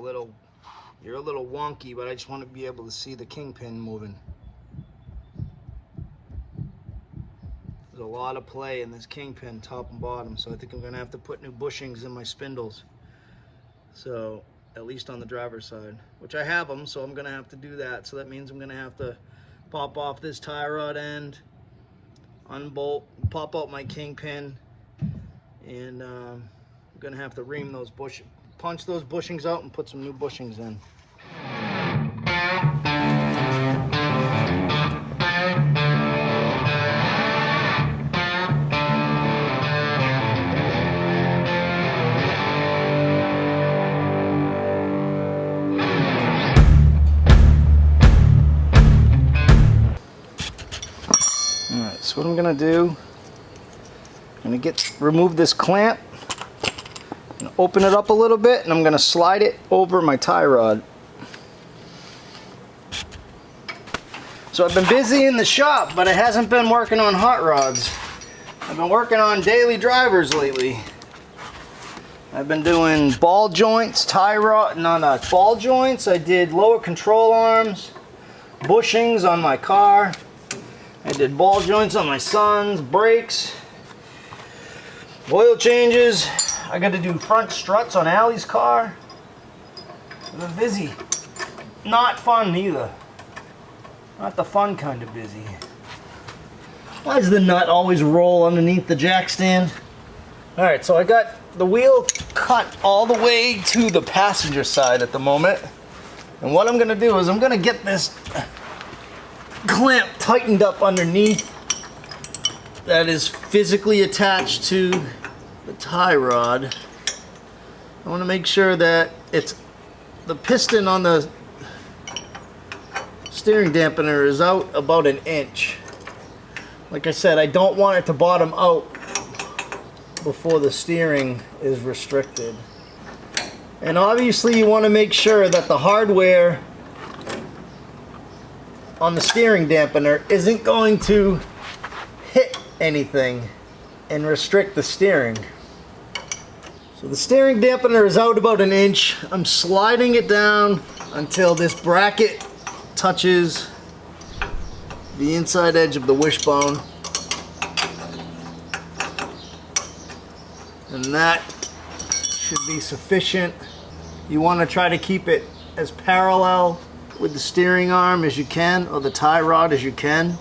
little wonky, but I just want to be able to see the kingpin moving. There's a lot of play in this kingpin, top and bottom, so I think I'm gonna have to put new bushings in my spindles. So, at least on the driver's side, which I have them, so I'm gonna have to do that. So that means I'm gonna have to pop off this tie rod end, unbolt, pop out my kingpin, and I'm gonna have to ream those punch those bushings out and put some new bushings in. Alright, so what I'm gonna do, I'm gonna remove this clamp, and open it up a little bit, and I'm gonna slide it over my tie rod. So I've been busy in the shop, but it hasn't been working on hot rods. I've been working on daily drivers lately. I've been doing ball joints, ball joints. I did lower control arms, bushings on my car. I did ball joints on my son's, brakes, oil changes. I got to do front struts on Allie's car. I've been busy. Not fun either. Not the fun kind of busy. Why does the nut always roll underneath the jack stand? Alright, so I got the wheel cut all the way to the passenger side at the moment. And what I'm going to do is I'm going to get this clamp tightened up underneath that is physically attached to the tie rod. I want to make sure that it's the piston on the steering dampener is out about 1 inch. Like I said, I don't want it to bottom out before the steering is restricted. And obviously you want to make sure that the hardware on the steering dampener isn't going to hit anything and restrict the steering. So the steering dampener is out about 1 inch. I'm sliding it down until this bracket touches the inside edge of the wishbone. And that should be sufficient. You want to try to keep it as parallel with the steering arm as you can, or the tie rod as you can.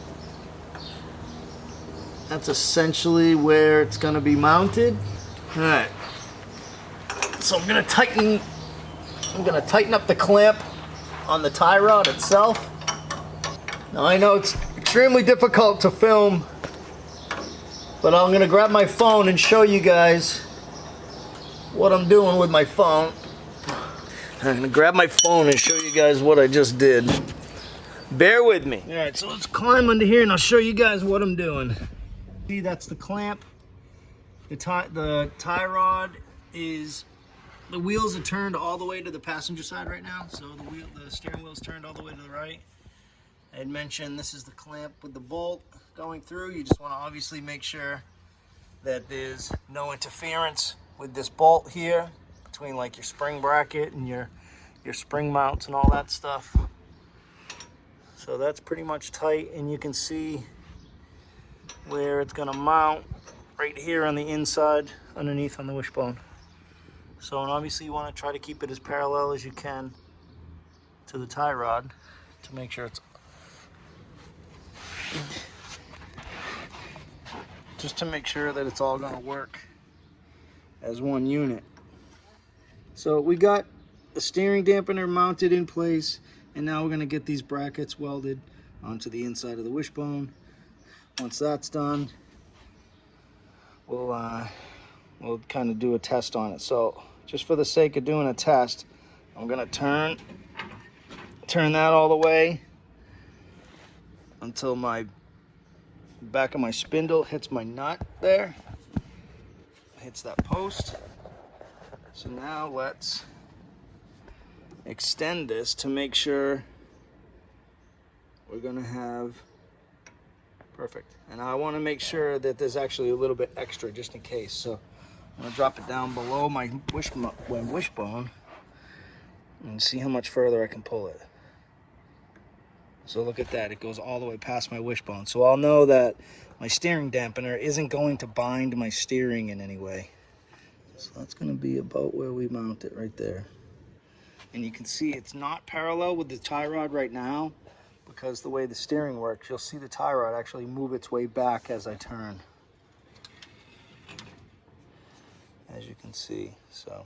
That's essentially where it's going to be mounted. Alright, so I'm going to tighten up the clamp on the tie rod itself. Now I know it's extremely difficult to film, but I'm going to grab my phone and show you guys what I'm doing with my phone. I'm going to grab my phone and show you guys what I just did. Bear with me. Alright, so let's climb under here and I'll show you guys what I'm doing. See, that's the clamp. The tie rod is, the wheels are turned all the way to the passenger side right now. So the steering wheel is turned all the way to the right. I had mentioned this is the clamp with the bolt going through. You just want to obviously make sure that there's no interference with this bolt here between like your spring bracket and your spring mounts and all that stuff. So that's pretty much tight, and you can see where it's going to mount right here on the inside underneath on the wishbone. So, and obviously you want to try to keep it as parallel as you can to the tie rod to make sure it's just to make sure that it's all going to work as one unit. So we got the steering dampener mounted in place, and now we're going to get these brackets welded onto the inside of the wishbone. Once that's done, we'll kind of do a test on it. So just for the sake of doing a test, I'm going to turn that all the way until my back of my spindle hits my nut there, hits that post. So now let's extend this to make sure we're going to have perfect. And I want to make sure that there's actually a little bit extra just in case. So I'm going to drop it down below my wishbone And see how much further I can pull it. So look at that, it goes all the way past my wishbone. So I'll know that my steering dampener isn't going to bind my steering in any way. So that's going to be about where we mount it, right there. And you can see it's not parallel with the tie rod right now, because the way the steering works, you'll see the tie rod actually move its way back as I turn. As you can see, so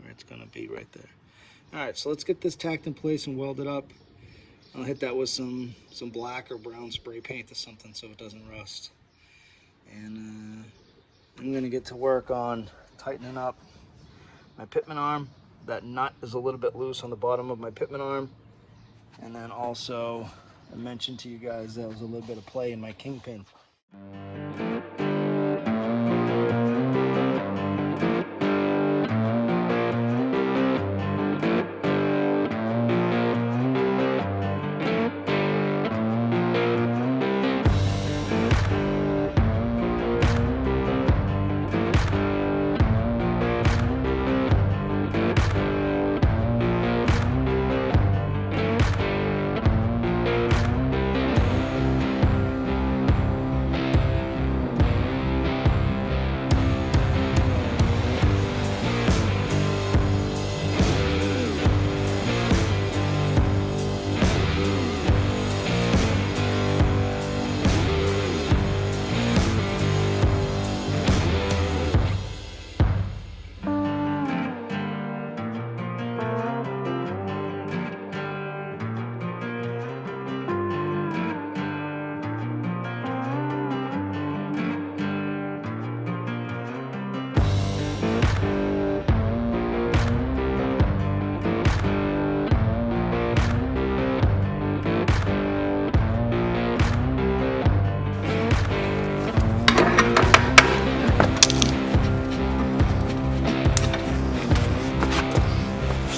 where it's going to be right there. All right, so let's get this tacked in place and welded up. I'll hit that with some black or brown spray paint or something so it doesn't rust. And I'm going to get to work on tightening up my pitman arm. That nut is a little bit loose on the bottom of my pitman arm. And then also, I mentioned to you guys there was a little bit of play in my kingpin.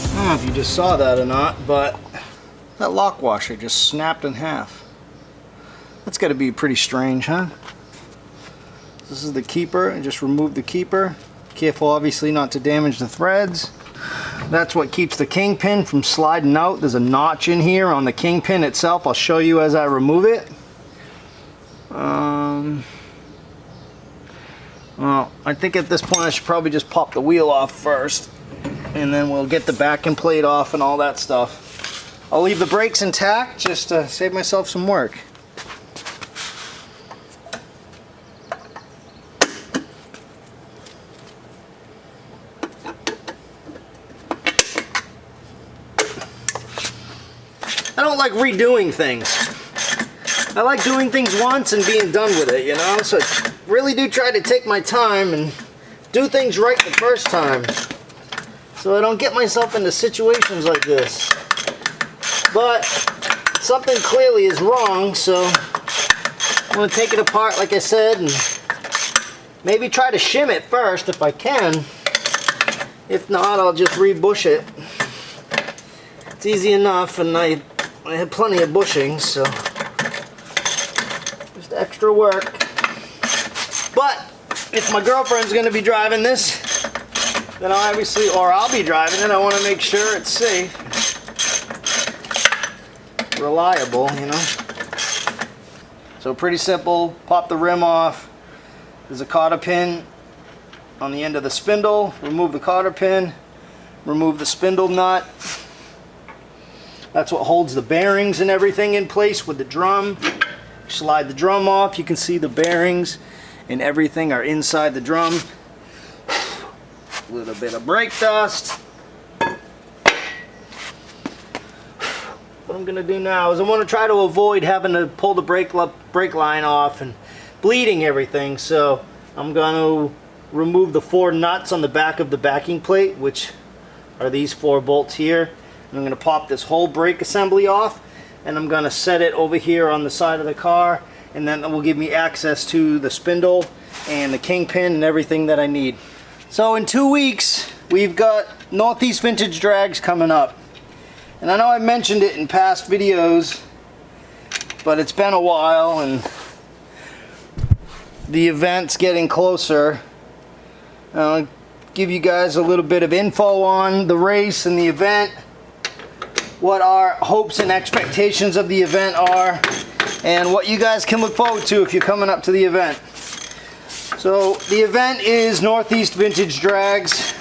I don't know if you just saw that or not, but that lock washer just snapped in half. That's got to be pretty strange, huh? This is the keeper. I just removed the keeper. Careful, obviously, not to damage the threads. That's what keeps the kingpin from sliding out. There's a notch in here on the kingpin itself. I'll show you as I remove it. Well, I think at this point I should probably just pop the wheel off first, and then we'll get the backing plate off and all that stuff. I'll leave the brakes intact just to save myself some work. I don't like redoing things. I like doing things once and being done with it, you know? So I really do try to take my time and do things right the first time, so I don't get myself into situations like this. But something clearly is wrong, so I'm going to take it apart like I said and maybe try to shim it first if I can. If not, I'll just re-bush it. It's easy enough, and I have plenty of bushings, so just extra work. But if my girlfriend's going to be driving this, then obviously, or I'll be driving it, I want to make sure it's safe, reliable, you know. So pretty simple. Pop the rim off. There's a cotter pin on the end of the spindle. Remove the cotter pin. Remove the spindle nut. That's what holds the bearings and everything in place with the drum. Slide the drum off. You can see the bearings and everything are inside the drum. A little bit of brake dust. What I'm going to do now is I want to try to avoid having to pull the brake line off and bleeding everything. So I'm going to remove the 4 nuts on the back of the backing plate, which are these 4 bolts here. And I'm going to pop this whole brake assembly off, and I'm going to set it over here on the side of the car, and then that will give me access to the spindle and the kingpin and everything that I need. So in 2 weeks we've got Northeast Vintage Drags coming up, and I know I mentioned it in past videos, but it's been a while and the event's getting closer. give you guys a little bit of info on the race and the event, what our hopes and expectations of the event are, and what you guys can look forward to if you're coming up to the event. So the event is Northeast Vintage Drags.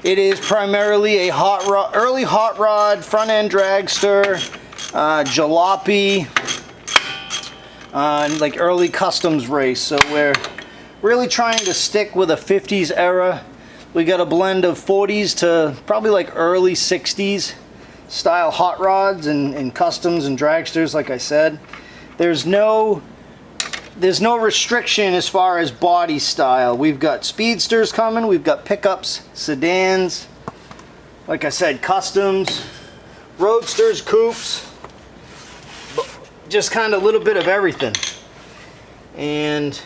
It is primarily a early hot rod, front end dragster, jalopy, like early customs race. So we're really trying to stick with a 50s era. We got a blend of 40s to probably like early 60s style hot rods and customs and dragsters, like I said. There's no restriction as far as body style. We've got speedsters coming, we've got pickups, sedans, like I said, customs, roadsters, coupes, just kind of a little bit of everything. And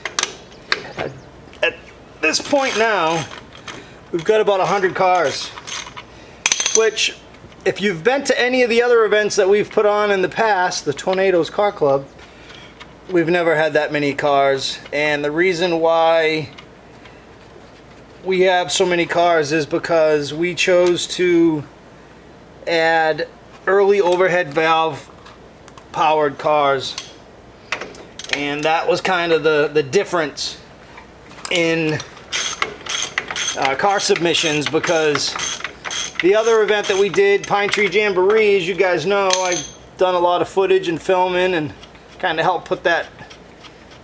at this point now, we've got about 100 cars, which if you've been to any of the other events that we've put on in the past, the Tornadoes Car Club, we've never had that many cars. And the reason why we have so many cars is because we chose to add early overhead valve powered cars, and that was kind of the difference in car submissions, because the other event that we did, Pine Tree Jamboree, as you guys know, I've done a lot of footage and filming and kind of helped put that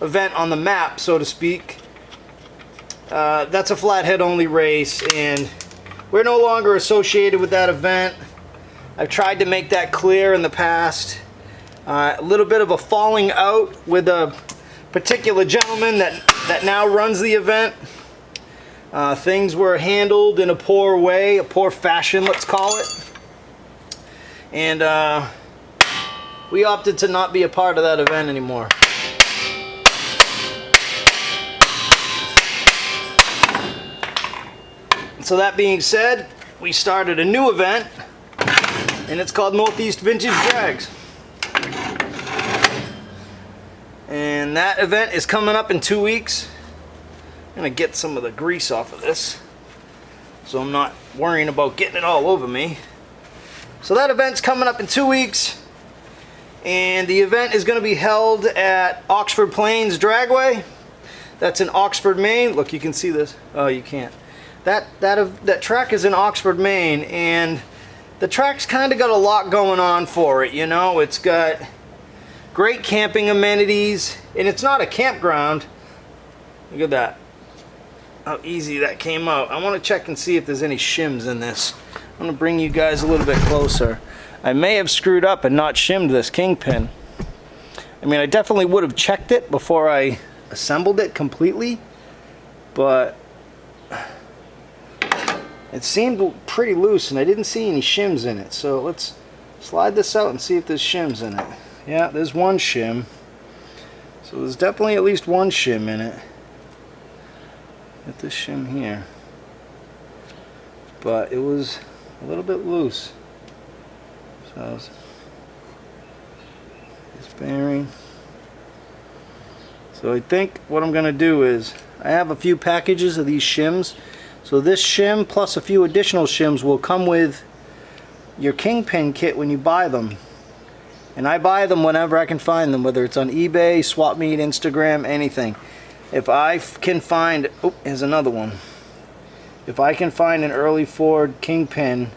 event on the map, so to speak. That's a flathead only race, and we're no longer associated with that event. I've tried to make that clear in the past. A little bit of a falling out with a particular gentleman that now runs the event. Things were handled in a poor way, a poor fashion, let's call it. And we opted to not be a part of that event anymore. So that being said, we started a new event, and it's called Northeast Vintage Drags. And that event is coming up in 2 weeks. I'm gonna get some of the grease off of this, so I'm not worrying about getting it all over me. So that event's coming up in 2 weeks, and the event is gonna be held at Oxford Plains Dragway. That's in Oxford, Maine. Look, you can see this. Oh, you can't. That track is in Oxford, Maine, and the track's kind of got a lot going on for it, you know. It's got great camping amenities, and it's not a campground. Look at that, how easy that came out. I want to check and see if there's any shims in this. I'm going to bring you guys a little bit closer. I may have screwed up and not shimmed this kingpin. I mean, I definitely would have checked it before I assembled it completely, but it seemed pretty loose and I didn't see any shims in it. So let's slide this out and see if there's shims in it. Yeah, there's one shim. So there's definitely at least one shim in it. Get this shim here. But it was a little bit loose. So this bearing. So I think what I'm going to do is, I have a few packages of these shims. So this shim plus a few additional shims will come with your kingpin kit when you buy them. And I buy them whenever I can find them, whether it's on eBay, Swap Meet, Instagram, anything. If I can find, oh, here's another one. If I can find an early Ford kingpin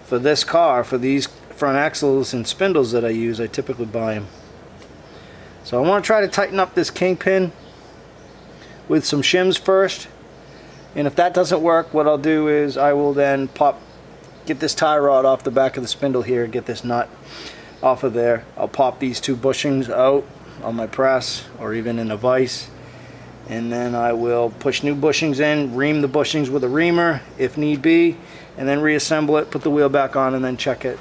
for this car, for these front axles and spindles that I use, I typically buy them. So I want to try to tighten up this kingpin with some shims first. And if that doesn't work, what I'll do is I will then get this tie rod off the back of the spindle here, get this nut off of there. I'll pop these two bushings out on my press or even in a vise, and then I will push new bushings in, ream the bushings with a reamer if need be, and then reassemble it, put the wheel back on, and then check it.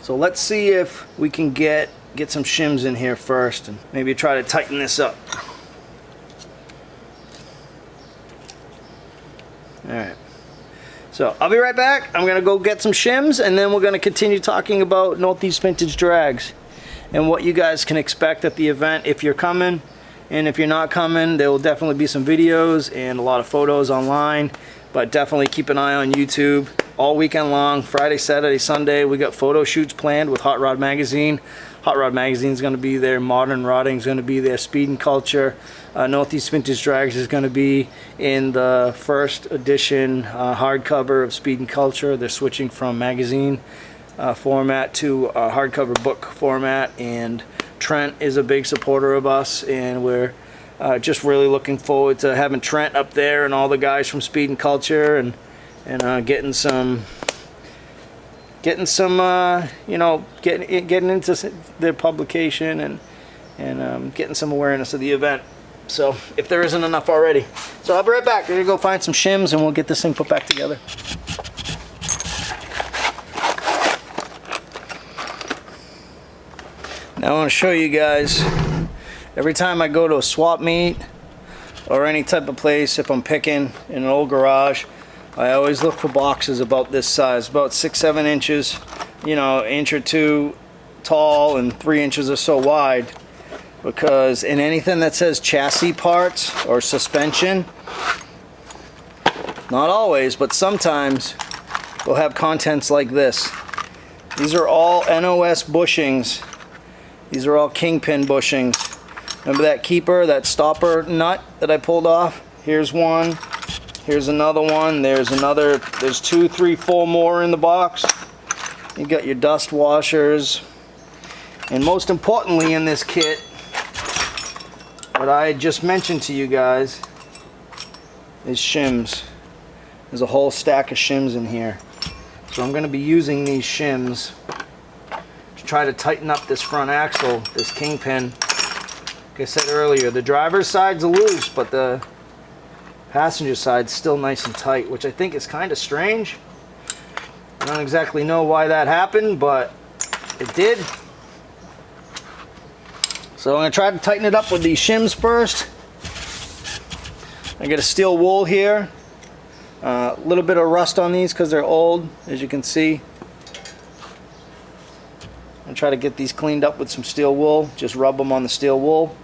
So let's see if we can get some shims in here first and maybe try to tighten this up. Alright, so I'll be right back. I'm going to go get some shims, and then we're going to continue talking about Northeast Vintage Drags and what you guys can expect at the event if you're coming, And if you're not coming, there will definitely be some videos and a lot of photos online. But definitely keep an eye on YouTube all weekend long. Friday, Saturday, Sunday, we got photo shoots planned with Hot Rod Magazine. Hot Rod Magazine is going to be there. Modern Rodding is going to be there. Speed and Culture. Northeast Vintage Drags is going to be in the first edition hardcover of Speed and Culture. They're switching from magazine format to hardcover book format. And Trent is a big supporter of us, and we're just really looking forward to having Trent up there and all the guys from Speed and Culture, and getting some you know, getting into their publication and getting some awareness of the event. So if there isn't enough already. So I'll be right back. We're gonna go find some shims and we'll get this thing put back together. Now I want to show you guys, every time I go to a swap meet or any type of place, if I'm picking in an old garage, I always look for boxes about this size, about 6-7 inches, you know, an inch or two tall and 3 inches or so wide, because in anything that says chassis parts or suspension, not always, but sometimes we'll have contents like this. These are all NOS bushings. These are all kingpin bushings. Remember that keeper, that stopper nut that I pulled off? Here's one. Here's another one. There's another. There's 2, 3, 4 more in the box. You got your dust washers. And most importantly in this kit, what I just mentioned to you guys is shims. There's a whole stack of shims in here. So I'm going to be using these shims to try to tighten up this front axle, this kingpin. Like I said earlier, the driver's side's loose, but the passenger side's still nice and tight, which I think is kind of strange. I don't exactly know why that happened, but it did. So I'm going to try to tighten it up with these shims first. I got a steel wool here. A little bit of rust on these because they're old, as you can see. I'm try to get these cleaned up with some steel wool. Just rub them on the steel wool.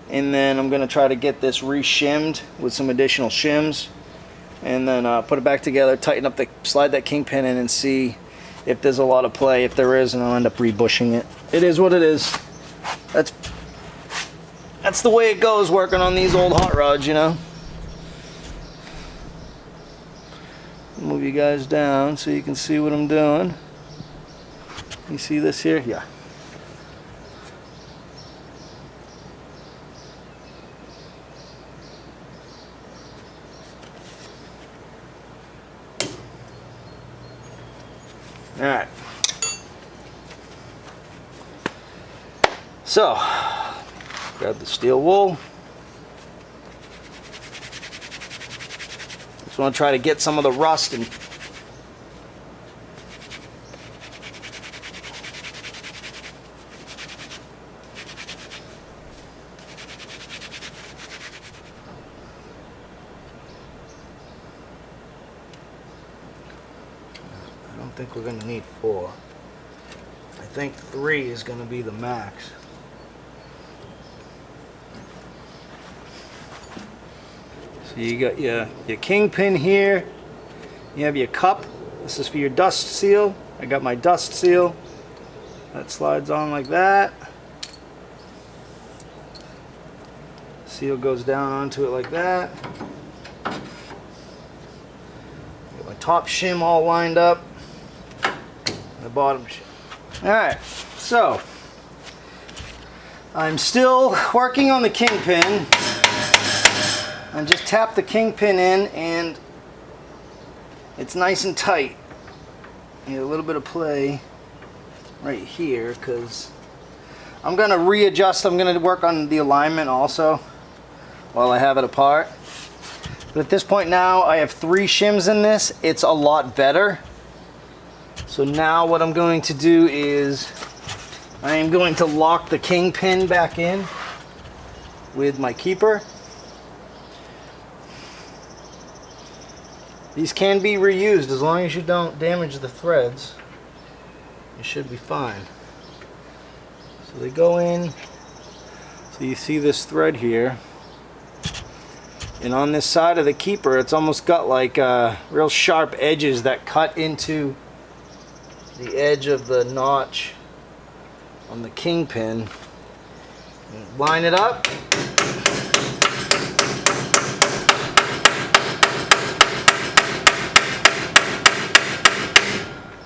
And then I'm going to try to get this re-shimmed with some additional shims. And then put it back together, tighten up slide that kingpin in and see if there's a lot of play. If there is, and I'll end up rebushing it. It is what it is. That's the way it goes working on these old hot rods, you know. Move you guys down so you can see what I'm doing. You see this here? Yeah. All right. So, grab the steel wool. Just want to try to get some of the rust and I don't think we're going to need 4. I think 3 is going to be the max. So you got your kingpin here. You have your cup. This is for your dust seal. I got my dust seal. That slides on like that. Seal goes down onto it like that. Got my top shim all lined up. The bottom shim. Alright, so I'm still working on the kingpin. And just tap the kingpin in and it's nice and tight. You get a little bit of play right here because I'm going to readjust. I'm going to work on the alignment also while I have it apart. But at this point now I have 3 shims in this. It's a lot better. So now what I'm going to do is I am going to lock the kingpin back in with my keeper. These can be reused as long as you don't damage the threads. You should be fine. So they go in. So So you see this thread here, and on this side of the keeper it's almost got like real sharp edges that cut into the edge of the notch on the kingpin. And line it up.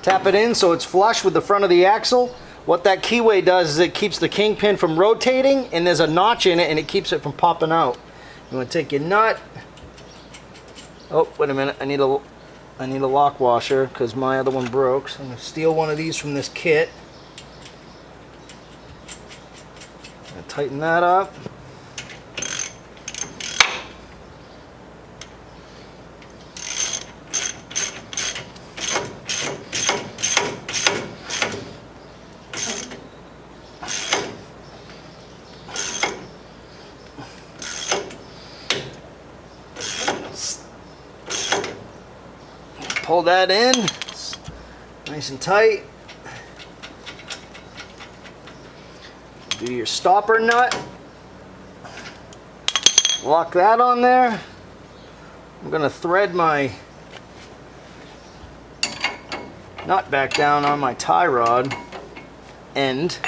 Tap it in so it's flush with the front of the axle. What that keyway does is it keeps the kingpin from rotating, and there's a notch in it and it keeps it from popping out. You want to take your nut. Oh, wait a minute. I need a lock washer because my other one broke. So I'm going to steal one of these from this kit. Tighten that up. Pull that in, nice and tight. Do your stopper nut. Lock that on there. I'm going to thread my nut back down on my tie rod end.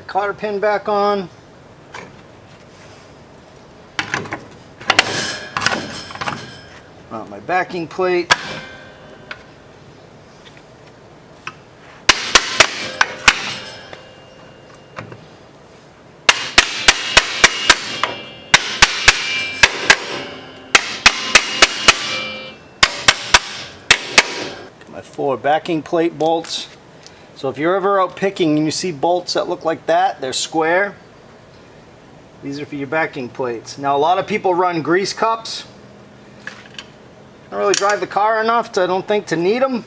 Cotter pin back on. My backing plate. My 4 backing plate bolts. So if you're ever out picking and you see bolts that look like that, they're square. These are for your backing plates. Now a lot of people run grease cups. I don't really drive the car enough to, I don't think, to need them.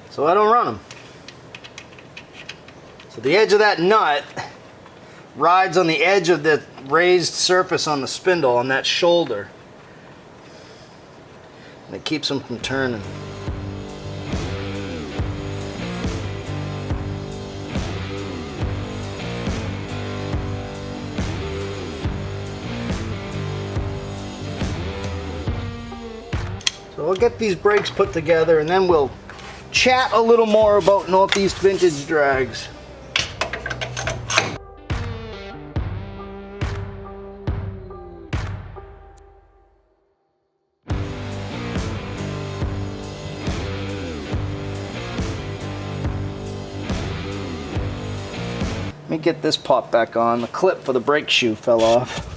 So I don't run them. So the edge of that nut rides on the edge of the raised surface on the spindle, on that shoulder. And it keeps them from turning. So I'll get these brakes put together and then we'll chat a little more about Northeast Vintage drags. Let me get this pop back on. The clip for the brake shoe fell off.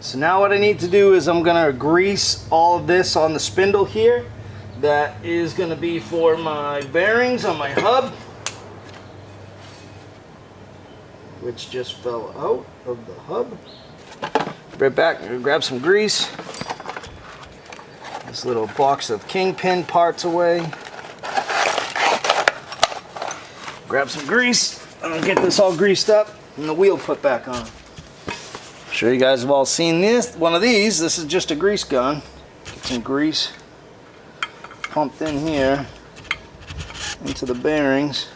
So now what I need to do is I'm going to grease all of this on the spindle here. That is going to be for my bearings on my hub, which just fell out of the hub. Right back, I'm going to grab some grease. This little box of kingpin parts away. Grab some grease, and I'll get this all greased up and the wheel put back on. I'm sure you guys have all seen this. One of these. This is just a grease gun. Get some grease pumped in here into the bearings.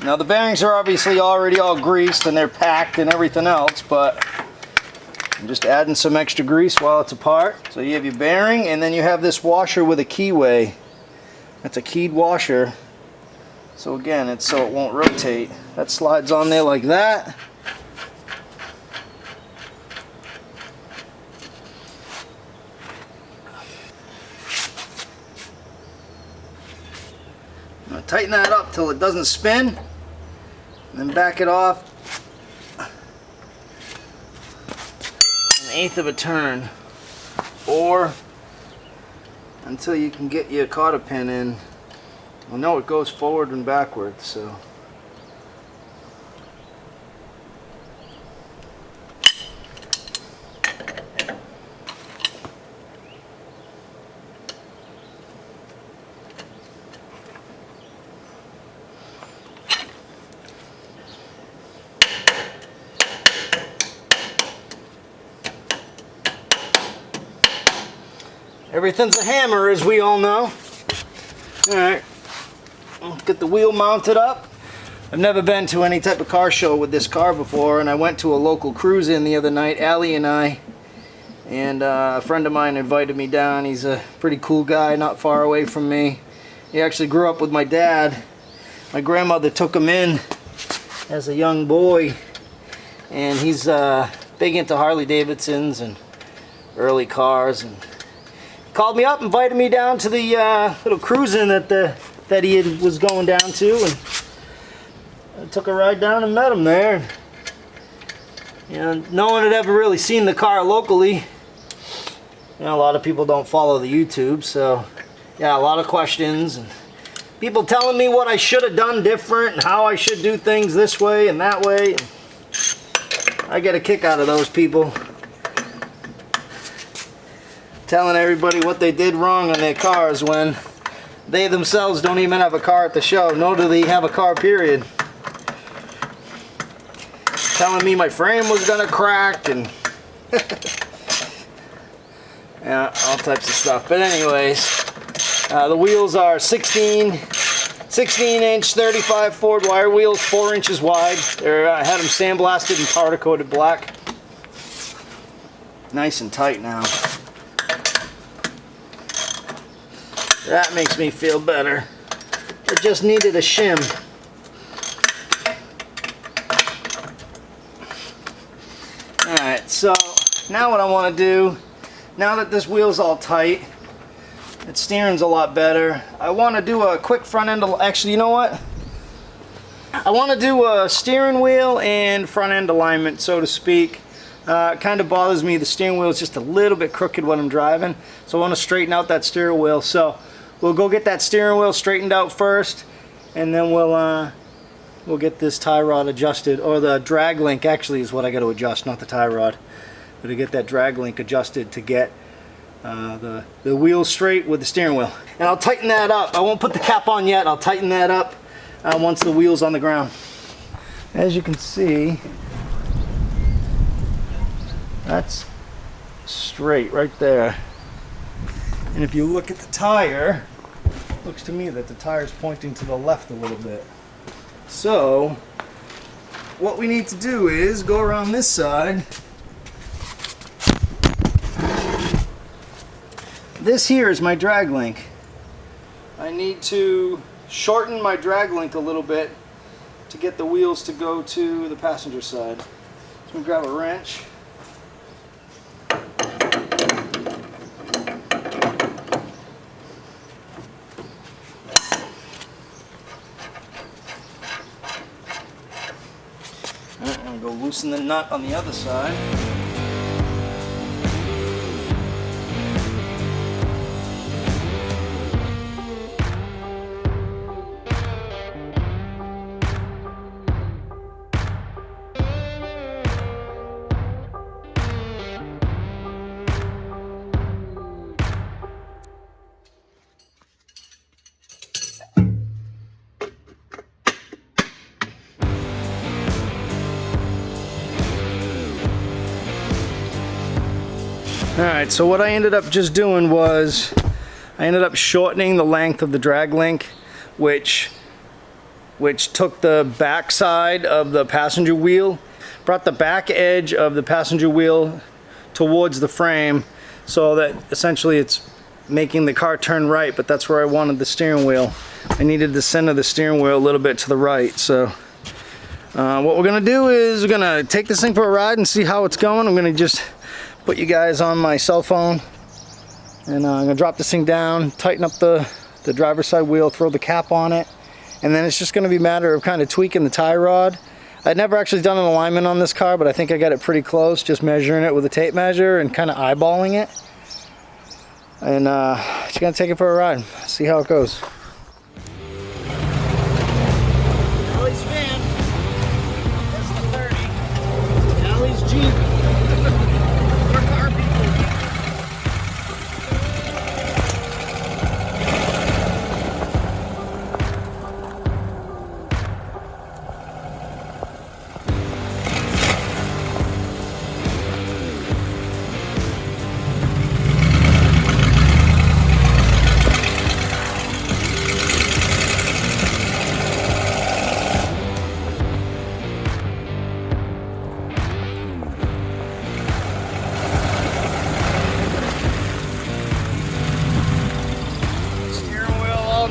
Now the bearings are obviously already all greased and they're packed and everything else, but I'm just adding some extra grease while it's apart. So you have your bearing and then you have this washer with a keyway. That's a keyed washer. So again, it's so it won't rotate. That slides on there like that. tighten that up till it doesn't spin, and then back it off 1/8 of a turn, or until you can get your cotter pin in. I know it goes forward and backwards, so. Everything's a hammer, as we all know. Alright, let's get the wheel mounted up. I've never been to any type of car show with this car before, and I went to a local cruise-in the other night, Allie and I, and a friend of mine invited me down. He's a pretty cool guy, not far away from me. He actually grew up with my dad. My grandmother took him in as a young boy, and he's big into Harley Davidsons and early cars, and called me up, invited me down to the little cruising that he was going down to, and I took a ride down and met him there. You know, no one had ever really seen the car locally. You know, a lot of people don't follow the YouTube, so yeah, a lot of questions and people telling me what I should have done different and how I should do things this way and that way. I get a kick out of those people. Telling everybody what they did wrong on their cars when they themselves don't even have a car at the show, nor do they have a car, period. Telling me my frame was gonna crack and yeah, all types of stuff. But anyways, the wheels are 16-inch 35 Ford wire wheels, 4 inches wide. I had them sandblasted and powder coated black. Nice and tight now. That makes me feel better. It just needed a shim. Alright, so now what I want to do, now that this wheel's all tight, its steering's a lot better, I want to do a quick front end, actually, you know what? I want to do a steering wheel and front end alignment, so to speak. It kind of bothers me, the steering wheel is just a little bit crooked when I'm driving, so I want to straighten out that steering wheel. So we'll go get that steering wheel straightened out first, and then we'll get this tie rod adjusted, or the drag link actually is what I got to adjust, not the tie rod. But to get that drag link adjusted to get the wheels straight with the steering wheel. And I'll tighten that up. I won't put the cap on yet. I'll tighten that up once the wheel's on the ground. As you can see, that's straight right there. And if you look at the tire, it looks to me that the tire's pointing to the left a little bit. So what we need to do is go around this side. This here is my drag link. I need to shorten my drag link a little bit to get the wheels to go to the passenger side. So I'm going to grab a wrench. I'm going to go loosen the nut on the other side. Alright, so what I ended up just doing was I ended up shortening the length of the drag link, which took the back side of the passenger wheel, brought the back edge of the passenger wheel towards the frame, so that essentially it's making the car turn right, but that's where I wanted the steering wheel. I needed the center of the steering wheel a little bit to the right. So what we're gonna do is we're gonna take this thing for a ride and see how it's going. I'm gonna just put you guys on my cell phone, and I'm gonna drop this thing down, tighten up the driver's side wheel, throw the cap on it, And then it's just going to be a matter of kind of tweaking the tie rod. I'd never actually done an alignment on this car, but I think I got it pretty close, just measuring it with a tape measure and kind of eyeballing it. And just going to take it for a ride, see how it goes. Allie's van, that's the 30. Allie's Jeep. We're car people.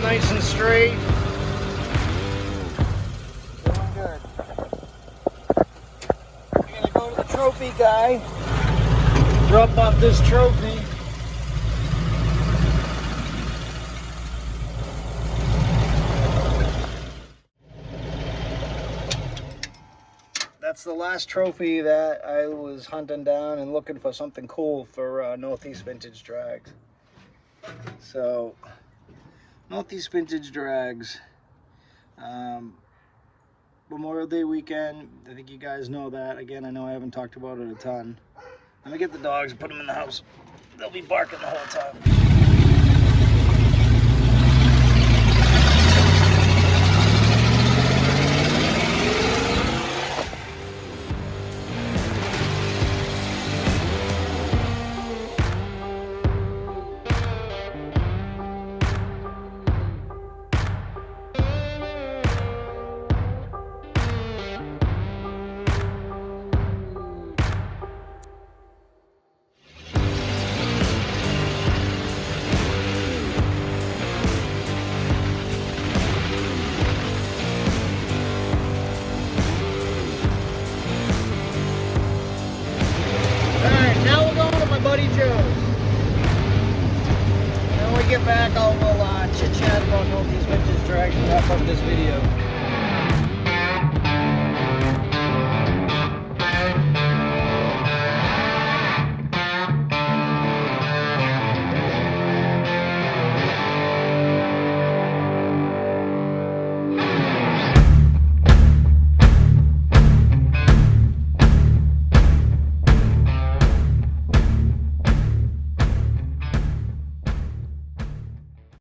Nice and straight. Doing good. We're gonna go to the trophy guy. Drop off this trophy. That's the last trophy that I was hunting down and looking for something cool for Northeast Vintage Drags. So Northeast Vintage Drags, Memorial Day weekend. I think you guys know that. Again, I know I haven't talked about it a ton. Let me get the dogs and put them in the house. They'll be barking the whole time. Buddy Joe's. When we get back, we'll chit chat about Northeast Vintage Drags and wrap up this video.